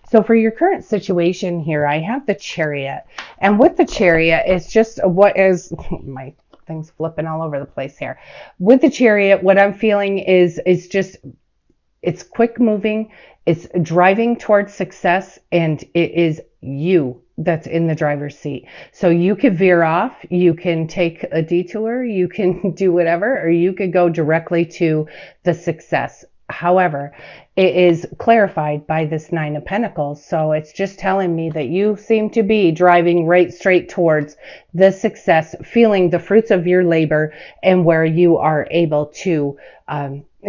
So for your current situation here, I have the Chariot. And with the Chariot, it's just what is my thing's flipping all over the place here. With the Chariot, what I'm feeling is just it's quick moving, it's driving towards success, and it is you that's in the driver's seat. So you could veer off, you can take a detour, you can do whatever, or you could go directly to the success. However, it is clarified by this Nine of Pentacles. So it's just telling me that you seem to be driving right straight towards the success, feeling the fruits of your labor, and where you are able to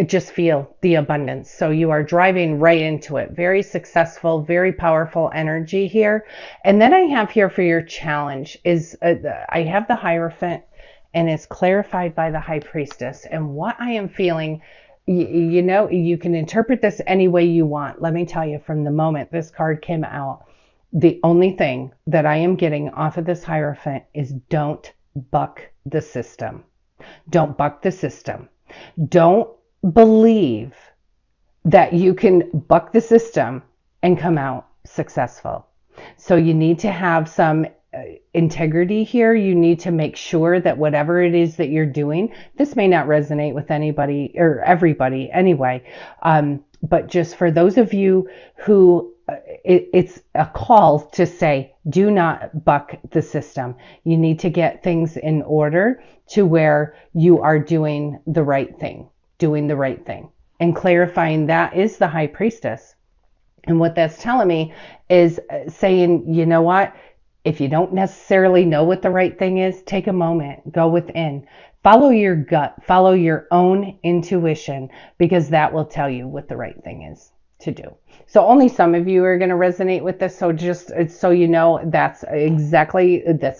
just feel the abundance. So you are driving right into it. Very successful, very powerful energy here. And then I have here for your challenge is I have the Hierophant, and it's clarified by the High Priestess. And what I am feeling, you know, you can interpret this any way you want. Let me tell you, from the moment this card came out, the only thing that I am getting off of this Hierophant is don't buck the system. Don't buck the system. Don't believe that you can buck the system and come out successful. So you need to have some integrity here. You need to make sure that whatever it is that you're doing, this may not resonate with anybody or everybody anyway, but just for those of you who it's a call to say, do not buck the system. You need to get things in order to where you are doing the right thing. And clarifying that is the High Priestess. And what that's telling me is saying, you know what? If you don't necessarily know what the right thing is, take a moment, go within, follow your gut, follow your own intuition, because that will tell you what the right thing is to do. So only some of you are going to resonate with this. So just so you know, that's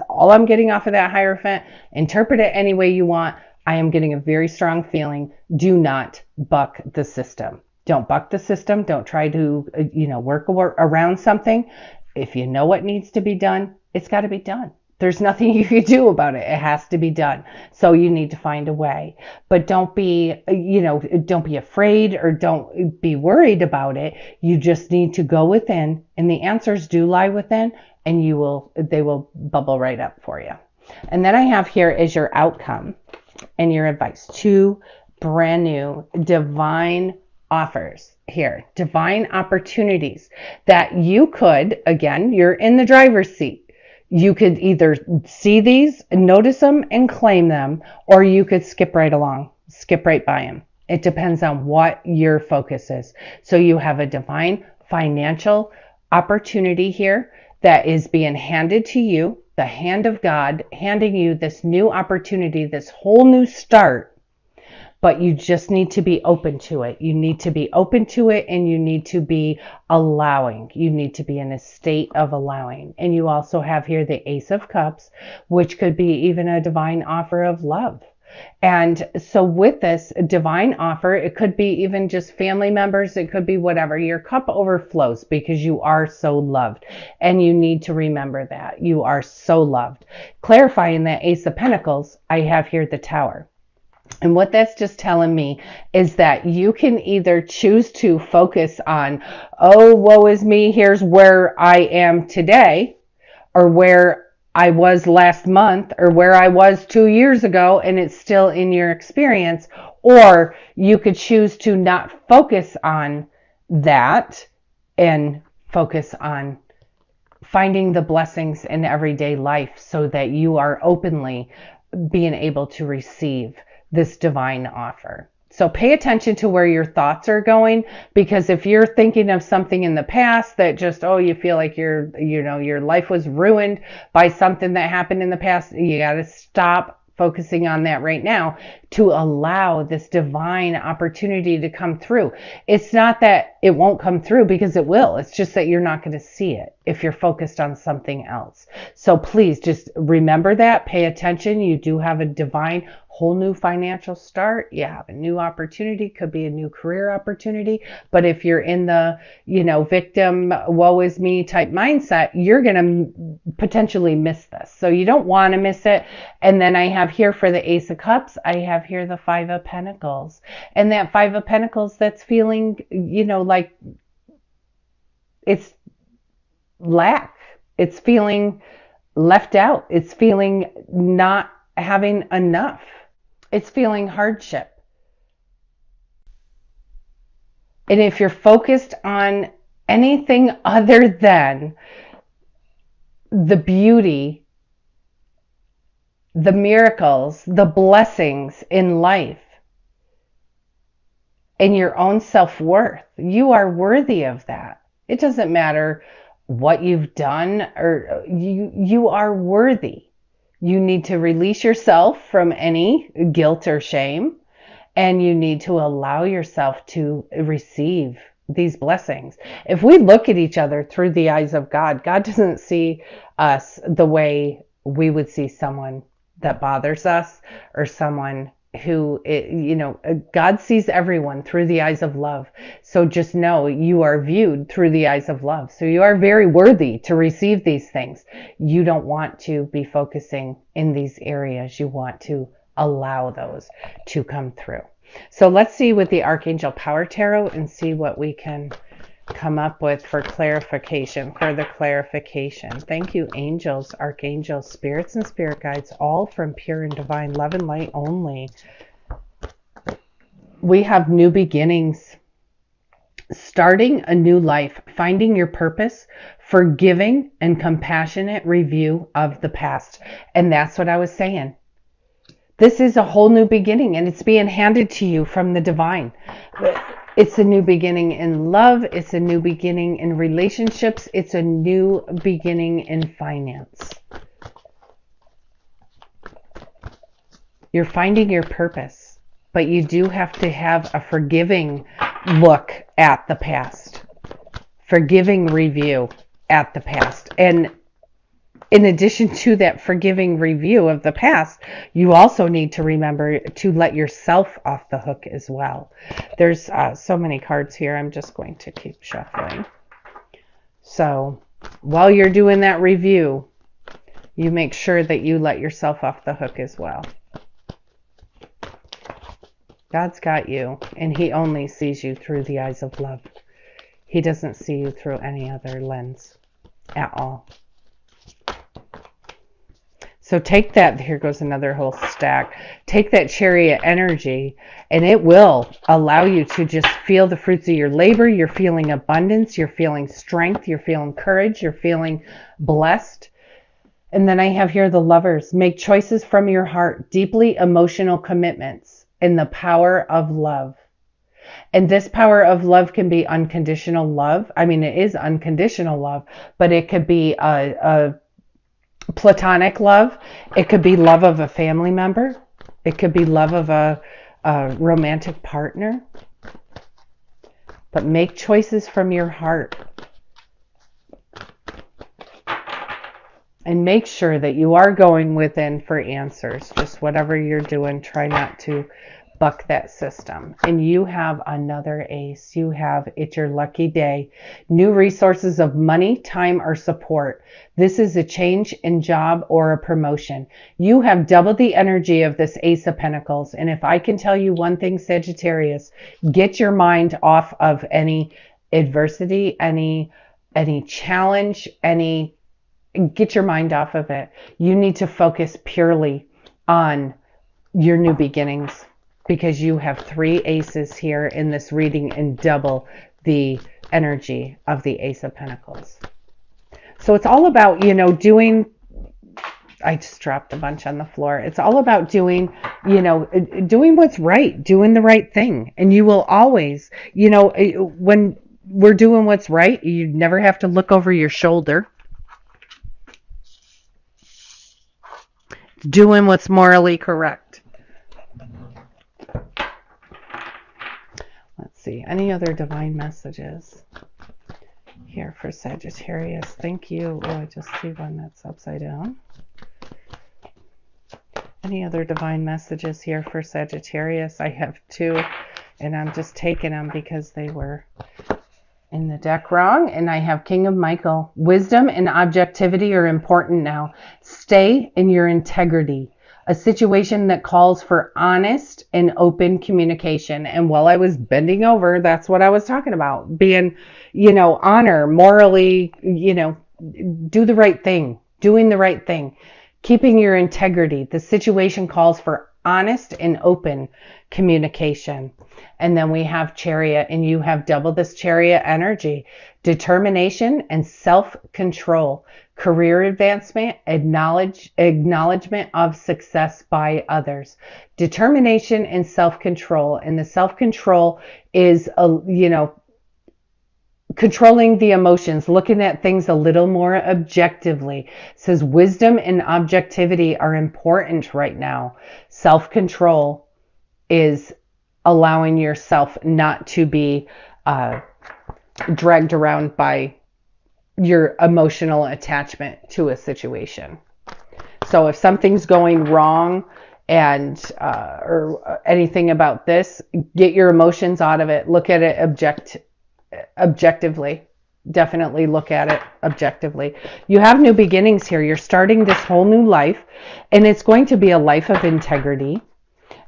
all I'm getting off of that Hierophant. Interpret it any way you want. I am getting a very strong feeling. Do not buck the system. Don't buck the system. Don't try to, work around something. If you know what needs to be done, it's got to be done. There's nothing you can do about it. It has to be done. So you need to find a way. But don't be afraid or don't be worried about it. You just need to go within, and the answers do lie within, and they will bubble right up for you. And then I have here is your outcome and your advice. 2 brand new divine offers here, divine opportunities that you could, again, you're in the driver's seat. You could either see these, notice them, and claim them, or you could skip right by them. It depends on what your focus is. So you have a divine financial opportunity here that is being handed to you, the hand of God handing you this new opportunity, this whole new start. But you just need to be open to it. You need to be open to it, and you need to be allowing. You need to be in a state of allowing. And you also have here the Ace of Cups, which could be even a divine offer of love. And so with this divine offer, it could be even just family members. It could be whatever. Your cup overflows because you are so loved. And you need to remember that. You are so loved. Clarifying that Ace of Pentacles, I have here the Tower. And what that's just telling me is that you can either choose to focus on, oh, woe is me, here's where I am today, or where I was last month, or where I was 2 years ago, and it's still in your experience. Or you could choose to not focus on that and focus on finding the blessings in everyday life so that you are openly being able to receive this divine offer. So pay attention to where your thoughts are going, because if you're thinking of something in the past that just, you feel like your life was ruined by something that happened in the past, you got to stop focusing on that right now to allow this divine opportunity to come through. It's not that it won't come through, because it will. It's just that you're not going to see it if you're focused on something else. So please just remember that. Pay attention. You do have a divine whole new financial start. You have a new opportunity, could be a new career opportunity. But if you're in the, victim, woe is me type mindset, you're going to potentially miss this. So you don't want to miss it. And then I have here for the Ace of Cups, I have here the 5 of Pentacles. And that 5 of Pentacles, that's feeling, like it's lack. It's feeling left out. It's feeling not having enough. It's feeling hardship. And if you're focused on anything other than the beauty, the miracles, the blessings in life, and your own self-worth, you are worthy of that. It doesn't matter what you've done, or you are worthy. You need to release yourself from any guilt or shame, and you need to allow yourself to receive these blessings. If we look at each other through the eyes of God, God doesn't see us the way we would see someone that bothers us, or someone who, God sees everyone through the eyes of love. So just know you are viewed through the eyes of love. So you are very worthy to receive these things. You don't want to be focusing in these areas. You want to allow those to come through. So let's see with the Archangel Power Tarot and see what we can come up with for clarification, further clarification. Thank you, angels, archangels, spirits, and spirit guides, all from pure and divine love and light only. We have new beginnings, starting a new life, finding your purpose, forgiving and compassionate review of the past. And that's what I was saying. This is a whole new beginning, and it's being handed to you from the divine. It's a new beginning in love. It's a new beginning in relationships. It's a new beginning in finance. You're finding your purpose, but you do have to have a forgiving look at the past, forgiving review at the past. And in addition to that forgiving review of the past, you also need to remember to let yourself off the hook as well. There's so many cards here. I'm just going to keep shuffling. So while you're doing that review, you make sure that you let yourself off the hook as well. God's got you, and he only sees you through the eyes of love. He doesn't see you through any other lens at all. So take that, here goes another whole stack. Take that Chariot energy, and it will allow you to just feel the fruits of your labor. You're feeling abundance, you're feeling strength, you're feeling courage, you're feeling blessed. And then I have here the Lovers. Make choices from your heart, deeply emotional commitments in the power of love. And this power of love can be unconditional love. I mean, it is unconditional love, but it could be a platonic love. It could be love of a family member. It could be love of a romantic partner. But make choices from your heart. And make sure that you are going within for answers. Just whatever you're doing, try not to buck that system. And you have another ace. You have, it's your lucky day. New resources of money, time, or support. This is a change in job or a promotion. You have double the energy of this Ace of Pentacles. And if I can tell you one thing, Sagittarius, get your mind off of any adversity, any challenge, get your mind off of it. You need to focus purely on your new beginnings, because you have 3 aces here in this reading and double the energy of the Ace of Pentacles. So it's all about, doing, I just dropped a bunch on the floor. It's all about doing, doing what's right, doing the right thing. And you will always, when we're doing what's right, you never have to look over your shoulder. Doing what's morally correct. Let's see, any other divine messages here for Sagittarius? Thank you. Oh, I just see one that's upside down. Any other divine messages here for Sagittarius? I have 2, and I'm just taking them because they were in the deck wrong. And I have King of Michael. Wisdom and objectivity are important now. Stay in your integrity. A situation that calls for honest and open communication. And while I was bending over, that's what I was talking about. Being, honor, morally, do the right thing, doing the right thing, keeping your integrity. The situation calls for honest and open communication. And then we have Chariot, and you have double this Chariot energy: determination and self-control, career advancement, acknowledgement of success by others. Determination and self-control. And the self-control is, controlling the emotions, looking at things a little more objectively. It says wisdom and objectivity are important right now. Self-control is allowing yourself not to be dragged around by your emotional attachment to a situation. So if something's going wrong and or anything about this, get your emotions out of it. Look at it objectively. Definitely look at it objectively. You have new beginnings here. You're starting this whole new life, and it's going to be a life of integrity,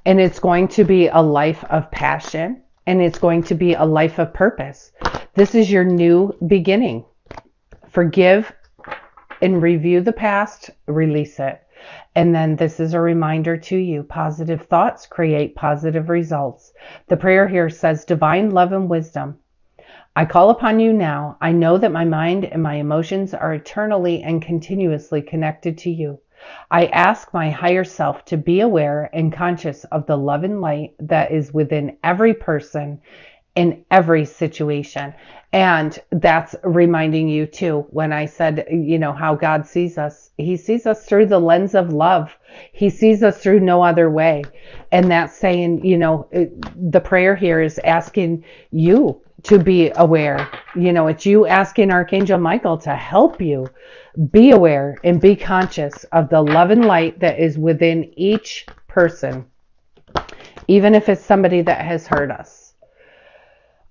and it's going to be a life of passion, and it's going to be a life of purpose. This is your new beginning. Forgive and review the past, release it. And then this is a reminder to you: positive thoughts create positive results. The prayer here says, divine love and wisdom, I call upon you now. I know that my mind and my emotions are eternally and continuously connected to you. I ask my higher self to be aware and conscious of the love and light that is within every person in every situation. And that's reminding you too, when I said, how God sees us. He sees us through the lens of love. He sees us through no other way. And that's saying, the prayer here is asking you to be aware. It's you asking Archangel Michael to help you be aware and be conscious of the love and light that is within each person, even if it's somebody that has hurt us.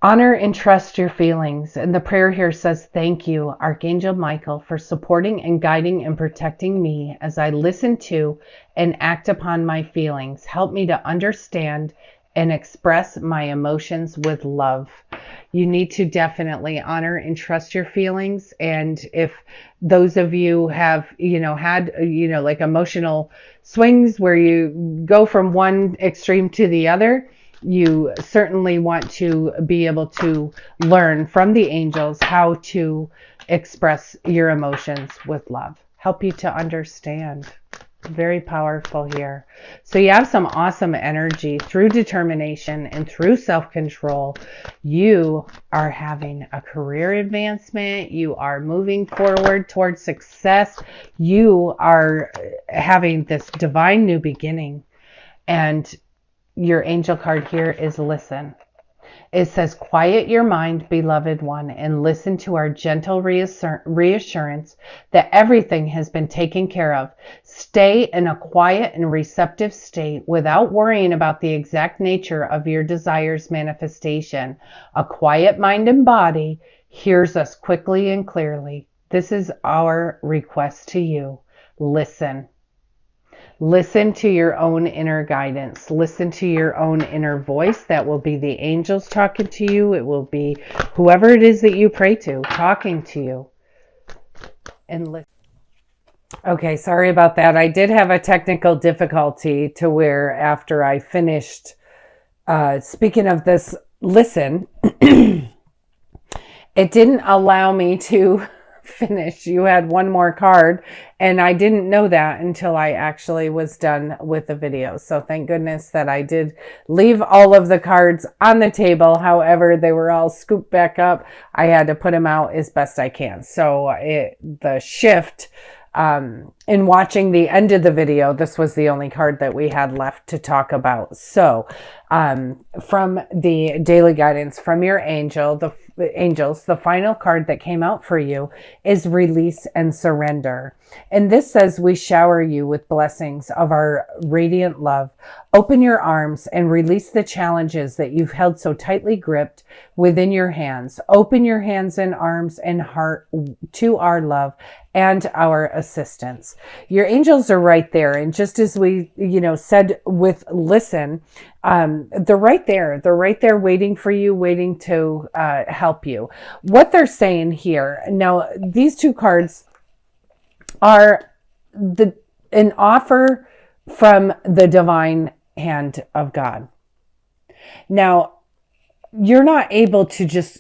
Honor and trust your feelings. And the prayer here says, thank you, Archangel Michael, for supporting and guiding and protecting me as I listen to and act upon my feelings. Help me to understand and express my emotions with love. You need to definitely honor and trust your feelings. And if those of you have, had, like emotional swings where you go from one extreme to the other, you certainly want to be able to learn from the angels how to express your emotions with love. Help you to understand. Very powerful here. So you have some awesome energy through determination and through self-control. You are having a career advancement. You are moving forward towards success. You are having this divine new beginning. And your angel card here is listen. It says, quiet your mind, beloved one, and listen to our gentle reassurance that everything has been taken care of. Stay in a quiet and receptive state without worrying about the exact nature of your desire's manifestation. A quiet mind and body hears us quickly and clearly. This is our request to you. Listen. Listen to your own inner guidance. Listen to your own inner voice. That will be the angels talking to you. It will be whoever it is that you pray to talking to you. And listen. Okay, sorry about that. I did have a technical difficulty to where after I finished speaking of this listen, it didn't allow me to finish. You had one more card, and I didn't know that until I actually was done with the video. So thank goodness that I did leave all of the cards on the table. However, they were all scooped back up. I had to put them out as best I can. So the shift in watching the end of the video, this was the only card that we had left to talk about. So from the daily guidance from your angels, the final card that came out for you is release and surrender. And this says, we shower you with blessings of our radiant love. Open your arms and release the challenges that you've held so tightly gripped within your hands. Open your hands and arms and heart to our love and our assistance. Your angels are right there. And just as we, said with listen, they're right there. They're right there waiting for you, waiting to help you. What they're saying here. Now, these two cards are an offer from the divine hand of God. Now, you're not able to just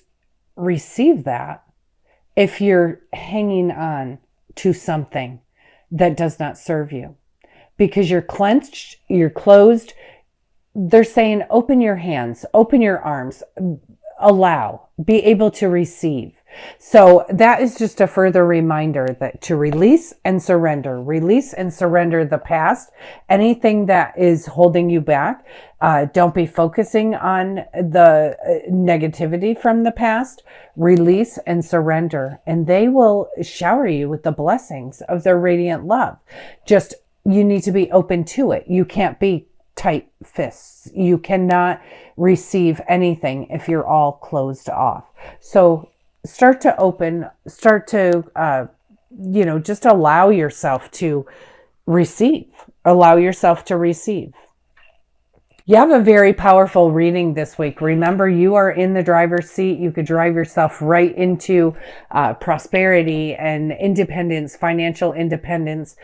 receive that if you're hanging on to something that does not serve you, because you're clenched, you're closed. They're saying, open your hands, open your arms, allow, be able to receive. So that is just a further reminder that to release and surrender the past, anything that is holding you back. Don't be focusing on the negativity from the past. Release and surrender, and they will shower you with the blessings of their radiant love. Just, you need to be open to it. You can't be tight fists. You cannot receive anything if you're all closed off. So start to open, just allow yourself to receive. Allow yourself to receive. You have a very powerful reading this week. Remember, you are in the driver's seat. You could drive yourself right into prosperity and independence, financial independence.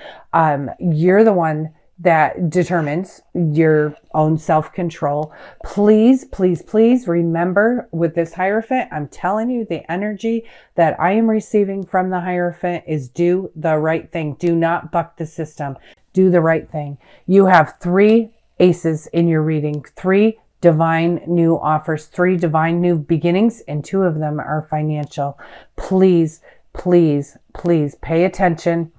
You're the one that determines your own self-control. Please, please, please remember with this Hierophant, I'm telling you, the energy that I am receiving from the Hierophant is do the right thing. Do not buck the system. Do the right thing. You have 3 aces in your reading, 3 divine new offers, 3 divine new beginnings, and 2 of them are financial. Please, please, please pay attention.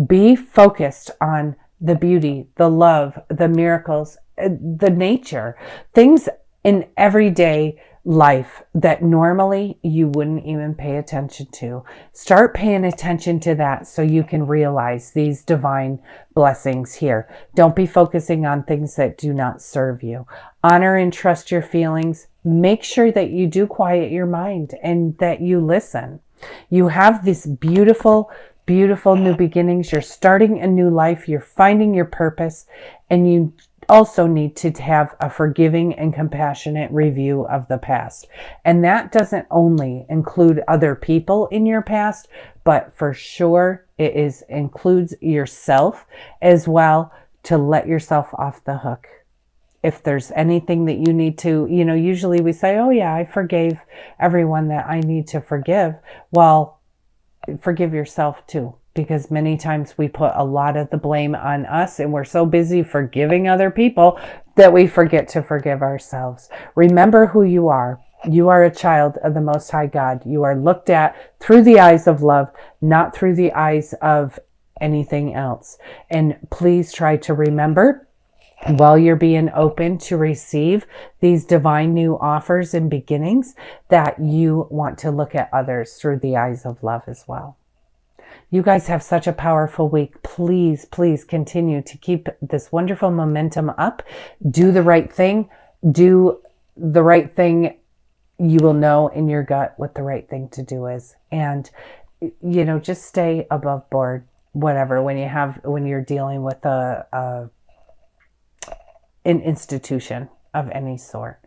Be focused on the beauty, the love, the miracles, the nature, things in everyday life that normally you wouldn't even pay attention to. Start paying attention to that so you can realize these divine blessings here. Don't be focusing on things that do not serve you. Honor and trust your feelings. Make sure that you do quiet your mind and that you listen. You have this beautiful new beginnings. You're starting a new life. You're finding your purpose. And you also need to have a forgiving and compassionate review of the past. And that doesn't only include other people in your past, but for sure it includes yourself as well, to let yourself off the hook. If there's anything that you need to, usually we say, oh yeah, I forgave everyone that I need to forgive. Well, forgive yourself too, because many times we put a lot of the blame on us and we're so busy forgiving other people that we forget to forgive ourselves. Remember who you are. You are a child of the Most High God. You are looked at through the eyes of love, not through the eyes of anything else. And please try to remember, while you're being open to receive these divine new offers and beginnings, that you want to look at others through the eyes of love as well. You guys have such a powerful week. Please, please continue to keep this wonderful momentum up. Do the right thing. Do the right thing. You will know in your gut what the right thing to do is. And, just stay above board, whatever, when you're dealing with an institution of any sort.